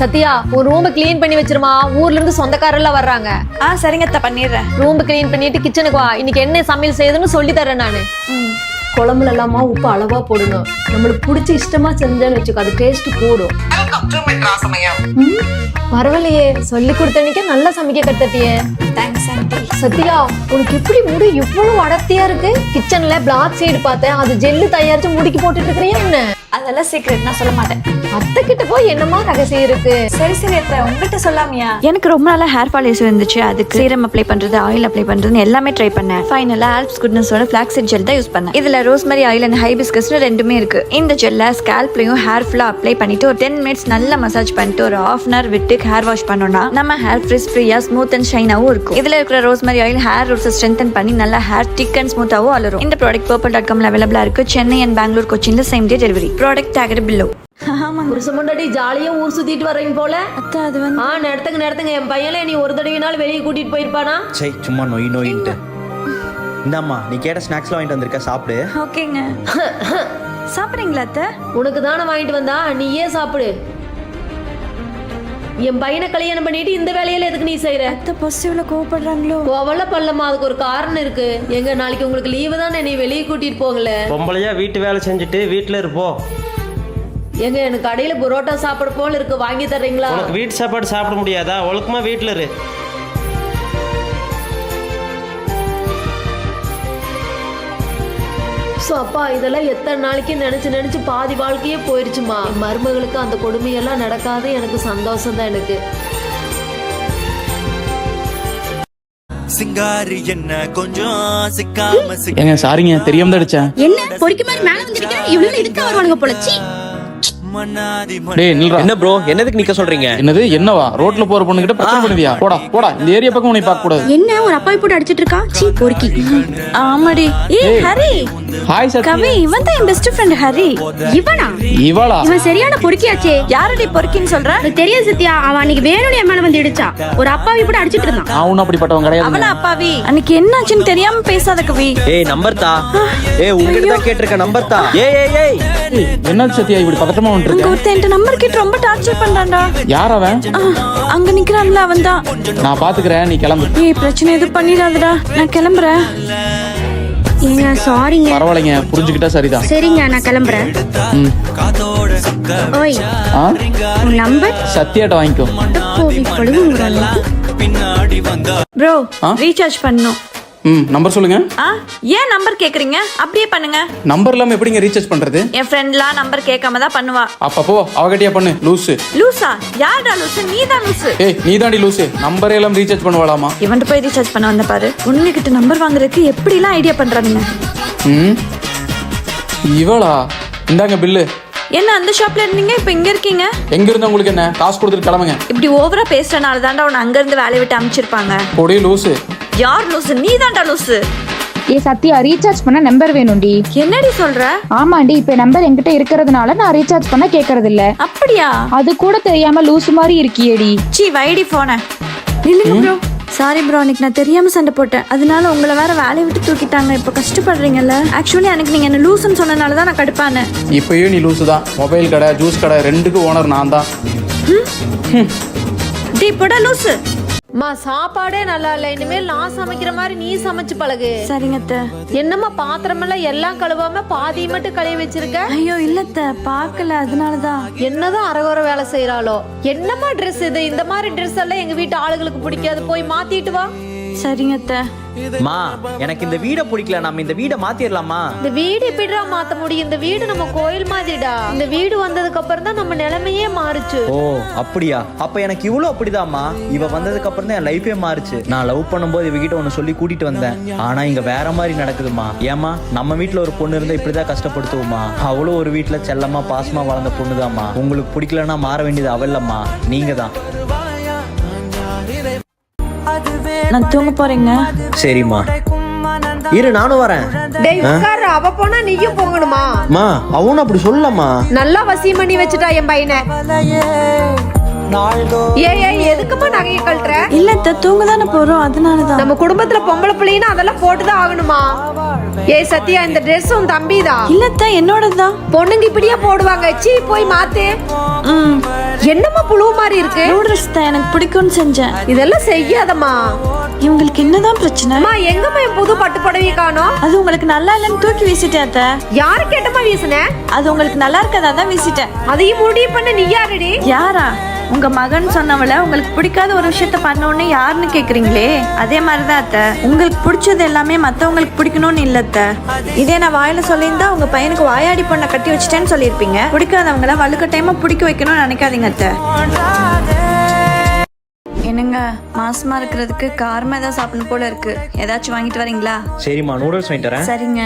சத்யா உன் room clean பண்ணி வச்சிருமா, ஊர்ல இருந்து சொந்தக்காரெல்லாம் வர்றாங்க. சரிங்க அத்தை, பண்ணிடுறேன். ரூம் கிளீன் பண்ணிட்டு கிச்சனுக்கு வா, இன்னைக்கு என்ன சமையல் செய்யுதுன்னு சொல்லி தரேன் நானு. குழம்புல எல்லாமா உப்பு அளவா போடணும். நம்மளுக்கு பிடிச்ச இஷ்டமா செஞ்சேன்னு வச்சுக்கோ, அது டேஸ்ட் கூடும். பரவாயில்லையே, சொல்லி கொடுத்தனிக்க நல்லா சமைக்க கத்துட்டியே. சத்யா உனக்கு எப்படி முடி இவ்வளவு அடர்த்தியா இருக்கு? கிச்சன்ல பிளாக் சைடு பார்த்தேன், அது ஜெல்லு தயாரிச்சு முடிக்கு போட்டுட்டு இருக்கிறியா என்ன? அதெல்லாம் சீக்கிரம் நான் சொல்ல மாட்டேன். அத்தை கிட்ட போய் என்னமா ரகசியம் இருக்கு? சரி அத்தை, உங்ககிட்ட சொல்லாமையா? எனக்கு ரொம்ப நாளா ஹேர் ஃபால் இஷ்யூ இருந்துச்சு. அதுக்கு சீரம் அப்ளை பண்றது, ஆயில் அப்ளை பண்றதுன்னு எல்லாமே ட்ரை பண்ணேன். ஃபைனலா ஆல்ப்ஸ் குட்னஸோட ஃபிளாக்ஸீட் ஜெல் தான் யூஸ் பண்ணேன். இதுல ரோஸ்மரி ஆயில் அண்ட் ஹைபிஸ்கஸ் ரெண்டுமே இருக்கு. இந்த ஜெல்ல ஸ்கேல்ப்லயும் ஹேர் ஃபுல்லா அப்ளை பண்ணிட்டு ஒரு 10 மினிட்ஸ் நல்லா மசாஜ் பண்ணிட்டு ஒரு ½ hour விட்டு ஹேர் வாஷ் பண்ணோம்னா நம்ம ஹேர் ஃப்ரீயா ஸ்மூத் அண்ட் ஷைனாவும் இருக்கும். இதுல இருக்கிற rosemary oil hair roots strengthen பண்ணி நல்லா ஹேர் திக் அண்ட் ஸ்மூத்தாவும் வளரும். இந்த ப்ராடக்ட் purple.com அவைலபிளா இருக்கு. சென்னை அண்ட் பெங்களூர், கொச்சின்ல same day delivery. Product tagged below. புருஷன் முன்னாடி ஜாலியா ஊர் சுத்திட்டு வர்றீங்க போல. அத்தை அது வந்து நடத்துங்க என் பையனை நீ ஒரு தடவைனாலும் வெளியே கூட்டிட்டு போயிருப்பானா? சை சும்மா நோயின்ட்டு. இந்தாம்மா நீ கேட்ட ஸ்நாக்ஸ்லாம் வாங்கிட்டு வந்திருக்க, சாப்பிடு. ஓகேங்க. சாப்பிடுறீங்களா அத்தை? உனக்கு தானே வாங்கிட்டு வந்தா, நீ ஏன் சாப்பிடு. என் பையனை கல்யாணம் பண்ணிட்டு இந்த வேலையில எதுக்கு நீ செய்யற? அத்தை பொசிட்டிவ்ல கோவப்படுறாங்களோ? கோவல பல்லமா, அதுக்கு ஒரு காரணம் இருக்கு. எங்க நாளைக்கு உங்களுக்கு லீவு தானே, நீ வெளியே கூட்டிட்டு போகல. பொம்பளையா வீட்டு வேலை செஞ்சுட்டு வீட்டுல இருப்போம். எங்க எனக்கு கடையில புரோட்டா சாப்பிட போல இருக்கு, வாங்கி தர்றீங்களா? உனக்கு வீட்டு சாப்பாடு சாப்பிட முடியாதா? ஒழுக்கமா வீட்டுல இரு. அப்பா இதெல்லாம் எத்தனை நாளைக்கு நினைச்சு பாதி வாழ்க்கையே போயிருச்சுமா. மருமகளுக்கு அந்த கொடுமையெல்லாம் நடக்காது, எனக்கு சந்தோஷம் தான். எனக்கு சிங்காரி என்ன கொஞ்சம் சிக்காம ஏங்க சாரிங்க, தெரியாம தான் அடிச்சேன். என்ன பொறுக்கி மாதிரி மேல வந்திருக்கேன், இவ்வளவு இதுக்கு வருவானுங்க போலச்சி. டேய் நில்றா. என்ன ப்ரோ, என்னதுக்கு நிக்க சொல்றீங்க? என்னது என்னவா? ரோட்ல போற பொண்ணு கிட்ட பிரச்சனை பண்ணுவியா? போடா இந்த ஏரியா பக்கம் உன்னை பார்க்க கூடாது. என்ன ஒரு அப்பாவி போட்டு அடிச்சிட்டு இருக்கா? சீ பொறுக்கி. ஆமாடி. ஹரி. ஹாய் சத்யா. கவி, இவன் தான் என் பெஸ்ட் ஃப்ரெண்ட் ஹரி. இவனா? இவளா? இவன் சரியான பொறுக்கியாச்சே. யாரடி பொறுக்கின்னு சொல்ற? எனக்கு தெரியாது சத்யா, அவன் அன்னைக்கு வேணும்னு என் மேல வந்து இடிச்சா. ஒரு அப்பாவி போட்டு அடிச்சிட்டு இருந்தான். நான் ஒன்னும் அப்படிப்பட்டவன் கிடையாது. அவனா அப்பாவி? அன்னைக்கு என்னாச்சுன்னு தெரியாம பேசாத கவி. ஏய் நம்பர் தா. ஏய் உங்ககிட்ட தான் கேட்டிருக்க, நம்பர் தா. ஏய் என்ன சத்யா இப்படி பதட்டமா வந்துருக்க? ஒருத்தன் நம்பர் கேட்டு ரொம்ப டார்ச்சர் பண்றான்டா. யார் அவன்? அங்க நிக்கிறான்ல, அவன் தான். நான் பாத்துக்கிறேன், நீ கிளம்பு. ஏய் பிரச்சனை எதுவும் பண்ணிடாதடா, நான் கிளம்புறேன். ஏங்க சாரிங்க. பரவாயில்லைங்க, புரிஞ்சுக்கிட்டா சரிதான். சரிங்க நான் கிளம்புறேன். ஓய் உன் நம்பர் சத்யாட்ட வாங்கிக்கோ. கோவி பழுவுங்கறாங்க. ப்ரோ ரீசார்ஜ் பண்ணனும். நம்பர் சொல்லுங்க. ஏன் நம்பர் கேக்குறீங்க? அப்படியே பண்ணுங்க. நம்பர் இல்லாம எப்படிங்க ரீசார்ஜ் பண்றது? என் ஃப்ரெண்ட்லாம் நம்பர் கேட்காம தான் பண்ணுவா. அப்ப போ அவகிட்டயா பண்ணு. லூசு. லூசா? யாரடா லூசு? நீதான் லூசு. ஏய் நீதாண்டி லூசு. நம்பரே எல்லாம் ரீசார்ஜ் பண்ணுவாளாமா? இவன்ட்ட போய் ரீசார்ஜ் பண்ண வந்த பாரு. உன்கிட்ட நம்பர் வாங்குறதுக்கு எப்படி எல்லாம் ஐடியா பண்றானுங்க. இவளா? இந்தாங்க பில்லு. என்ன அந்த ஷாப்ல இருந்தீங்க, இப்ப இங்க இருக்கீங்க? எங்க இருந்தா உங்களுக்கு என்ன? காசு கொடுத்துட்டு கிளம்புங்க. இப்படி ஓவரா பேசுறனால தான்டா உன்னை அங்க இருந்து வேலையை விட்டு அனுப்பிச்சிருப்பாங்க. போடி லூசு. யார் லூசு? நீதான்டா லூசு. ஏ சத்யா, ரீசார்ஜ் பண்ண நம்பர் வேணும்டி. என்னடி சொல்ற? ஆமாண்டி, இப்ப நம்பர் என்கிட்ட இருக்கிறதுனால நான் ரீசார்ஜ் பண்ண கேக்குறது இல்ல. அப்படியா? அது கூட தெரியாம லூசு மாதிரி இருக்கியேடி. சீ வைடி போன. இல்லைங்க ப்ரோ, சாரி ப்ரோ, அன்னைக்கு நான் தெரியாம சண்டை போட்டேன். அதனால உங்களை வேற வேலையை விட்டு தூக்கிட்டாங்க. இப்ப கஷ்டப்படுறீங்கல்ல. ஆக்சுவலி எனக்கு நீங்க என்ன லூசுன்னு சொன்னனால தான் நான் கடுப்பானேன். இப்பயும் நீ லூசு தான். மொபைல் கடை, ஜூஸ் கடை ரெண்டுக்கும் ஓனர் நான் தான். டேய் போடா லூசு. அம்மா சாப்பாடே நல்லா இல்ல, இனிமேல் நான் சமைக்கிற மாதிரி நீ சமைச்சு பழகு. சரிங்க அத்தை. என்னம்மா பாத்திரமெல்லாம் எல்லாம் கழுவாம பாதி மட்டும் கழுவி வச்சிருக்க? ஐயோ இல்லத்த, பாக்கல, அதனாலதான். என்னதான் அரகுற வேலை செய்யறாளோ. என்னம்மா ட்ரெஸ் இது? இந்த மாதிரி ட்ரெஸ் எல்லாம் எங்க வீட்டு ஆளுகளுக்கு பிடிக்காது, போய் மாத்திட்டு வா. சரிங்க அத்தை. மா எனக்கு இந்த வீட பிடிக்கல, நம்ம இந்த வீட மாத்திரலாமா? இந்த வீடு எப்படிடா மாத்த முடியும்? இந்த வீடு நம்ம கோயில் மாதிரிடா. இந்த வீடு வந்ததுக்கு அப்புறம் தான் நம்ம நிலைமையே மாறுச்சு. ஓ அப்படியா? அப்ப எனக்கு இவ்வளவு அப்படிதாம்மா. இவ வந்ததுக்கு அப்புறம் தான் என் லைஃபே மாறுச்சு. நான் லவ் பண்ணும்போது இவகிட்ட ஒன்னு சொல்லி கூட்டிட்டு வந்தேன். ஆனா இங்க வேற மாதிரி நடக்குதுமா. ஏமா நம்ம வீட்டுல ஒரு பொண்ணு இருந்தா இப்படிதான் கஷ்டப்படுத்துவோமா? அவளும் ஒரு வீட்டுல செல்லமா பாசமா வளர்ந்த பொண்ணுதாம்மா. உங்களுக்கு பிடிக்கலன்னா மாற வேண்டியது அவல்லம்மா, நீங்க தான். நான் தூங்க போறேங்க. சரிம்மா இரு, நானும் வரேன். டேய் உட்காரு, அவ போனா நீயும் போகணுமா? மா அவனும் அப்படி சொல்லலாமா? நல்லா வசியம் பண்ணி வச்சுட்டா என் பையனை. ஏய் எதுக்குமா நகையை கழட்டுற? இல்ல அத்தை, தூங்க தானே போறோம், அதனாலதான். நம்ம குடும்பத்துல பொம்பளை பிள்ளைன்னா அதெல்லாம் போட்டுதான் ஆகணுமா? ஏய் சத்யா, இந்த ட்ரெஸ் உன் தம்பிதான். இல்ல அத்தை, என்னோடதுதான். பொண்ணுங்க இப்படியா போடுவாங்க? சீ, போய் மாத்து. என்னம்மா புழு மாதிரி இருக்கு? நூடுல்ஸ் தான் எனக்கு பிடிக்கும்னு செஞ்சேன். இதெல்லாம் செய்யாதம்மா. இவங்களுக்கு என்னதான் பிரச்சனை? அம்மா, எங்கம்மா என் புது பட்டு புடவையை காணோம்? அது உங்களுக்கு நல்லா இல்லைன்னு தூக்கி வீசிட்டேன் அத்தை. யாரு கேட்டமா வீசுன? அது உங்களுக்கு நல்லா இருக்காதா தான் வீசிட்டேன். அதையும் முடிவு பண்ண நீ யாருடி? யாரா? உங்க மகன் சொன்னவள உங்களுக்கு பிடிக்காத ஒரு விஷயத்த பண்ணோன்னு யாருன்னு கேக்குறீங்களே, அதே மாதிரிதான் அத்தை. உங்களுக்கு பிடிச்சது எல்லாமே மத்தவங்களுக்கு பிடிக்கணும்னு இல்ல அத்தை. இதே நான் வாயில சொல்லியிருந்தா உங்க பையனுக்கு வாயாடி பொண்ணை கட்டி வச்சுட்டேன்னு சொல்லியிருப்பீங்க. பிடிக்காதவங்கள வலுக்கட்டாயமா பிடிக்க வைக்கணும்னு நினைக்காதீங்க அத்தை. என்னங்க, மாசமா இருக்கிறதுக்கு காரமா ஏதாவது சாப்பிடணும் போல இருக்கு. ஏதாச்சும் வாங்கிட்டு வரீங்களா? சரிம்மா, நூடுல்ஸ் வாங்கிட்டு வரேன். சரிங்க.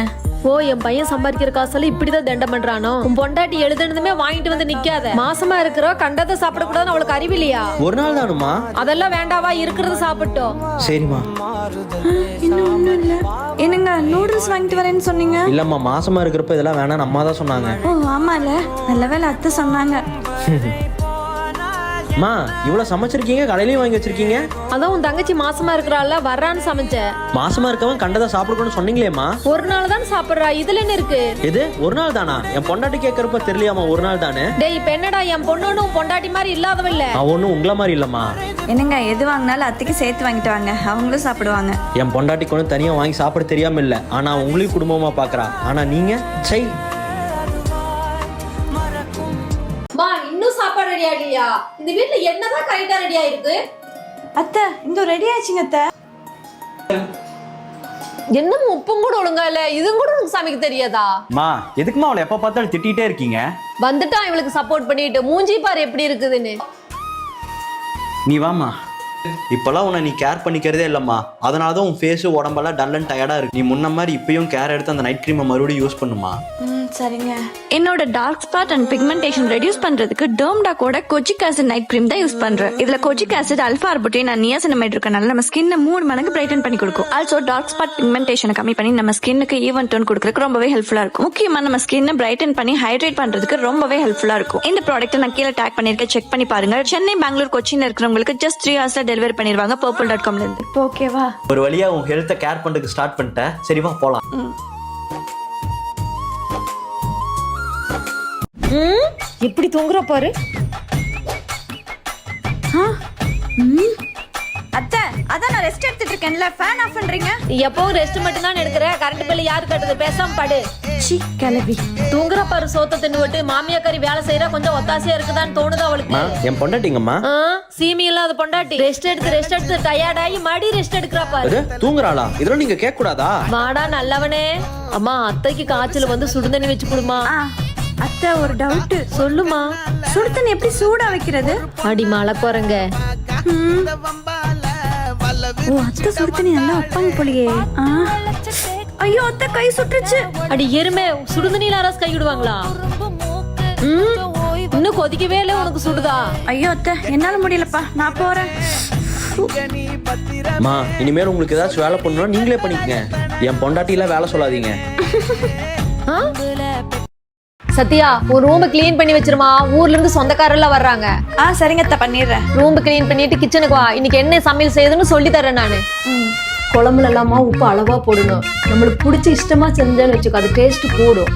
ஓ, என் பையன் சம்பாதிக்கிற காசுல இப்படிதான் தண்டம் பண்றானோ? உன் பொண்டாட்டி எழுதுனதுமே வாங்கிட்டு வந்து நிக்காத. மாசமா இருக்கிறோ கண்டதை சாப்பிடக்கூடாதுன்னு அவளுக்கு அறிவில்லையா? ஒரு நாள் தானுமா? அதெல்லாம் வேண்டாவா, இருக்கிறத சாப்பிட்டோம். சரிம்மா. இன்னும் ஒண்ணும் இல்ல. என்னங்க, நூடுல்ஸ் வாங்கிட்டு வரேன்னு சொன்னீங்க? இல்லம்மா, மாசமா இருக்கிறப்ப இதெல்லாம் வேணாம் அம்மா தான் சொன்னாங்க. ஓ ஆமால, நல்ல வேளை அத்தை சொன்னாங்க. அம்மா, இவ்வளவு சமைச்சிருக்கீங்க, கடையிலயும் வாங்கி வச்சிருக்கீங்க. அதான் உன் தங்கச்சி மாசமா இருக்கிறாள், வர்றான்னு சமைச்சேன். மாசமா இருக்கவன் கண்டதை சாப்பிடணும்னு சொன்னீங்களேம்மா. ஒரு நாள் தான் சாப்பிடுறா, இதுல என்ன இருக்கு? எது ஒரு நாள் தானா? என் பொண்டாட்டி கேட்கறப்ப தெரியலையாமா ஒரு நாள் தானே? டேய், இப்ப என்னடா, என் பொண்ணு பொண்டாட்டி மாதிரி இல்லாதவ இல்ல. நான் ஒன்னும் உங்களை மாதிரி இல்லம்மா. என்னங்க, எது வாங்கினாலும் அத்தைக்கு சேர்த்து வாங்கிட்டு வாங்க, அவங்களும் சாப்பிடுவாங்க. என் பொண்டாட்டிக்கு ஒன்றும் தனியா வாங்கி சாப்பிட தெரியாம இல்ல, ஆனா உங்களையும் குடும்பமா பாக்குறா. ஆனா நீங்க சை. மா, இன்னும் சாப்பாடு ரெடி ஆகலையா? இந்த வீட்ல என்னதான் கரெக்டா ரெடி ஆயிருக்கு? அத்தை, இந்த ரெடி ஆச்சுங்க அத்தை. என்னமோ உப்பும் கூட ஒழுங்கா இல்ல, இதுவும் கூட உனக்கு சமைக்க தெரியாதா? மா, எதுக்குமா அவளை எப்ப பார்த்தாலும் திட்டிகிட்டே இருக்கீங்க? வந்துட்டா இவளுக்கு சப்போர்ட் பண்ணிட்டு மூஞ்சி பாரு எப்படி இருக்குதுன்னு. நீ வாமா. இப்பெல்லாம் உன்னை நீ கேர் பண்ணிக்கிறதே இல்லம்மா, அதனாலதான் உன் ஃபேஸ் உடம்பெல்லாம் டல் அண்ட் டயர்டா இருக்கு. நீ முன்ன மாதிரி இப்பயும் கேர் எடுத்து அந்த நைட் கிரீமை மறுபடியும் யூஸ் பண்ணுமா. சரிங்க. என்னோட dark spot and pigmentation reduce பண்றதுக்கு டெர்ம்டாக்கோட கொஜிக் ஆசிட் நைட் கிரீம் தான் யூஸ் பண்றேன். இதுல kojic acid, alpha arbutin and niacinamide இருக்கனால நம்ம ஸ்கின்னை 3 மடங்கு பிரைட்டன் பண்ணி கொடுக்கும். ஆல்சோ டார்க் ஸ்பாட் பிக்மெண்டேஷனை கம்மி பண்ணி நம்ம ஸ்கின்னுக்கு ஈவன் டோன் கொடுக்கறதுக்கு ரொம்பவே ஹெல்ப்ஃபுல்லா இருக்கும். முக்கியமா நம்ம ஸ்கின்னை பிரைட்டன் பண்ணி ஹைட்ரேட் பண்றதுக்கு ரொம்பவே ஹெல்ப்ஃபுல்லா இருக்கும். இந்த ப்ராடக்ட் நான் கீழே டேக் பண்ணிருக்கேன், செக் பண்ணி பாருங்க. சென்னை, பெங்களூர், கொச்சின் இருக்கிறவங்களுக்கு just 3 hours டெலிவரி பண்ணிடுவாங்க purple.com ல இருந்து. ஓகேவா? ஒரு வழியா உன் ஹெல்த்தை கேர் பண்றதுக்கு ஸ்டார்ட் பண்ணிட்டேன். சரிவா போலாம். எப்படி தூங்குற பாரு. அத்தை, அதான் நான் ரெஸ்ட் எடுத்துட்டு இருக்கேன்ல, ஃபேன் ஆஃப் பண்றீங்க. எப்பவும் ரெஸ்ட் மட்டும் தான் எடுக்கிற, கரண்ட் பில் யாரு கட்டுது? பேசாம படு. சி கிளவி. தூங்குற பாரு, சோத்த தின்னு விட்டு மாமியாக்காரி வேலை செய்யற கொஞ்சம் ஒத்தாசையா இருக்குதான்னு தோணுது அவளுக்கு. என் பொண்டாட்டிங்கம்மா சீமி இல்லாத பொண்டாட்டி ரெஸ்ட் எடுத்து டயர்ட் ஆகி மடி ரெஸ்ட் எடுக்கிறா பாரு. தூங்குறாளா? இதெல்லாம் நீங்க கேட்க கூடாதா? வாடா நல்லவனே. அம்மா, அத்தைக்கு காய்ச்சல் வந்து சுடுதண்ணி வச்சு கொடுமா. அத்தை, ஒரு டவுட். சொல்லுமா. சுடு தண்ணி எப்படி சூடா வைக்கிறது? அடி மழை போறங்க. ஓ, அத்தை சுடு தண்ணி நல்லா வைப்பாங்க போலியே. ஐயோ அத்தை, கை சுட்டுருச்சு. அடி எருமை, சுடுதண்ணில அரசு கை விடுவாங்களா? இன்னும் கொதிக்கவே இல்லை, உனக்கு சுடுதா? ஐயோ அத்தை, என்னால முடியலப்பா, நான் போறேன். மா, இனிமேல் உங்களுக்கு ஏதாச்சும் வேலை பண்ணணும்னா நீங்களே பண்ணிக்கங்க. என் பொண்டாட்டில வேலை சொல்லாதீங்க. சத்யா, ஒரு ரூம் கிளீன் பண்ணி வச்சிருமா, ஊர்ல இருந்து சொந்தக்காரெல்லாம் வர்றாங்க. சரிங்க அத்தை, பண்ணிடுறேன். ரூம் கிளீன் பண்ணிட்டு கிச்சனுக்கு வா, இன்னைக்கு என்ன சமையல் செய்யுதுன்னு சொல்லி தரேன் நானு. குழம்புல எல்லாமா உப்பு அளவா போடணும். நம்மளுக்கு பிடிச்ச இஷ்டமா செஞ்சேன்னு வச்சுக்கோ, அது டேஸ்ட் கூடும்.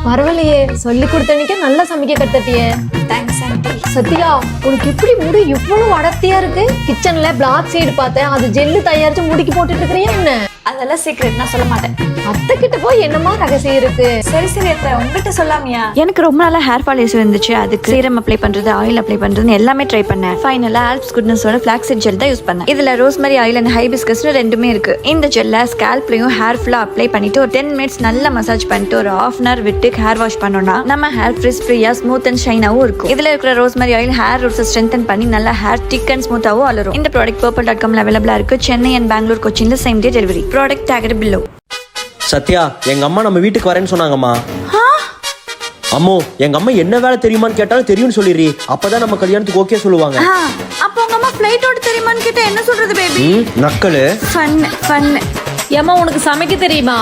பரவாயில்லையே, சொல்லி கொடுத்தனிக்க நல்லா சமைக்க கத்துட்டியே. Thanks aunty. சத்யா, உனக்கு எப்படி முடி இவ்வளவு அடர்த்தியா இருக்கு? கிச்சன்ல பிளாக் சைடு பார்த்தேன், அது ஜெல்லு தயாரிச்சு முடிக்கு போட்டுட்டு இருக்கிறியா என்ன? அதெல்லாம் சீக்ரெட், நான் சொல்ல மாட்டேன். அத்தை கிட்ட போய் என்னமா ரகசியம் இருக்கு? சரி அத்தை, உங்ககிட்ட சொல்லாமியா? எனக்கு ரொம்ப நாளா ஹேர் ஃபால் இஷ்யூ இருந்துச்சு. அதுக்கு சீரம் அப்ளை பண்றது, ஆயில் அப்ளை பண்றதுன்னு எல்லாமே ட்ரை பண்ணேன். ஃபைனலா ஆல்ப்ஸ் குட்னஸோட ஃபிளாக்ஸீட் ஜெல் தான் யூஸ் பண்ணேன். இதுல ரோஸ்மரி ஆயில் அண்ட் ஹைபிஸ்கஸ்னு ரெண்டுமே இருக்கு. இந்த ஜெல்ல ஸ்கேல்ப்லயும் ஹேர் ஃபுல்லா அப்ளை பண்ணிட்டு ஒரு 10 minutes நல்லா மசாஜ் பண்ணிட்டு ஒரு 1/2 hour விட்டு ஹேர் வாஷ் பண்ணோம்னா நம்ம ஹேர் ஃப்ரீயா ஸ்மூத் அண்ட் ஷைனாவும் இருக்கும். இதுல இருக்கிற rosemary oil hair roots strengthen பண்ணி நல்லா ஹேர் திக் அண்ட் ஸ்மூத்தாவும் வளரும். இந்த ப்ராடக்ட் purple.com ல அவைலபிளா இருக்கு. சென்னை அண்ட் பெங்களூர், கொச்சின்ல same day delivery. Product tagged below. Sathya, எங்க அம்மா நம்ம வீட்டுக்கு வரேன்னு சொன்னாங்கம்மா. அம்மோ, எங்க அம்மா என்ன வேலை தெரியுமான்னு கேட்டாலும் தெரியும்னு சொல்லிடுறீ. அப்பதான் நம்ம கல்யாணத்துக்கு ஓகே சொல்லுவாங்க. அப்ப உங்க அம்மா ஃளைட் ஓட தெரியுமான்னு கேட்டா என்ன சொல்றது பேபி? நக்கலு. ஃபன். ஏமா, உனக்கு சமைக்க தெரியுமா?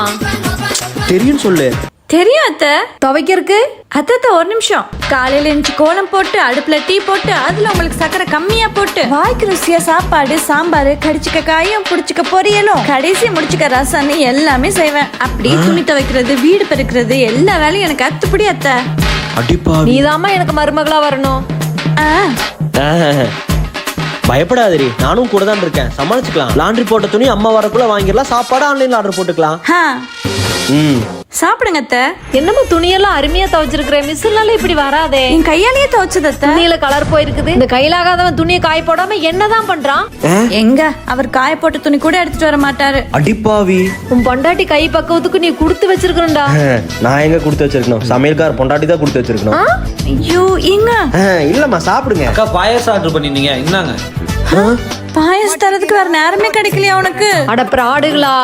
தெரியும் சொல்லு. தெரியும் அத்தை. துவைக்கிறதுக்கு அத்தை ஒரு நிமிஷம். காலையில எழுந்துச்சு கோலம் போட்டு அடுப்புல டீ போட்டு அதுல உங்களுக்கு சக்கரை கம்மியா போட்டு வாய்க்கு ருசியா சாப்பாடு சாம்பார் கடிச்சுக்க காயும் புடிச்சுக்க பொரியலும் கடைசி முடிச்சுக்க ரசம் எல்லாமே செய்வேன். அப்படி துணி துவைக்கிறது வீடு பெருக்கிறது எல்லா வேலையும் எனக்கு அத்துப்படி அத்தை. அடிப்பா நீதாம்மா எனக்கு மருமகளா வரணும். பயப்படாதடி, நானும் கூட தான் இருக்கேன், சமாளிச்சுக்கலாம். லாண்ட்ரி போட்ட துணி அம்மா வரக்குள்ள வாங்கிடலாம், சாப்பாடு ஆன்லைன்ல ஆர்டர் போட்டுக்கலாம். சாப்பிடுங்க அத்தை. என்னமோ துணியெல்லாம் அருமையா துவைச்சிருக்கிறேன், மிஷினால இப்படி வராதே. என் கையாலேயே துவைச்சது அத்தை. துணியில கலர் போயிருக்குது. இந்த கையிலாகாதவன் துணியை காய போடாம என்னதான் பண்றான்? எங்க அவர் காய போட்ட துணி கூட எடுத்துட்டு வர மாட்டாரு. அடிப்பாவி, உன் பொண்டாட்டி கை பக்குவத்துக்கு நீ கொடுத்து வச்சிருக்கணும்டா. நான் எங்க கொடுத்து வச்சிருக்கணும், சமையல்கார் பொண்டாட்டி தான் கொடுத்து வச்சிருக்கணும். ஐயோ எங்க இல்லம்மா சாப்பிடுங்க. அக்கா பாயாசம் ஆர்டர் பண்ணிருந்தீங்க, இன்னாங்க. பாயசம் தரதுக்கு வேற நேரமே கிடைக்கலையா உனக்கு? அட பிராடுகளா.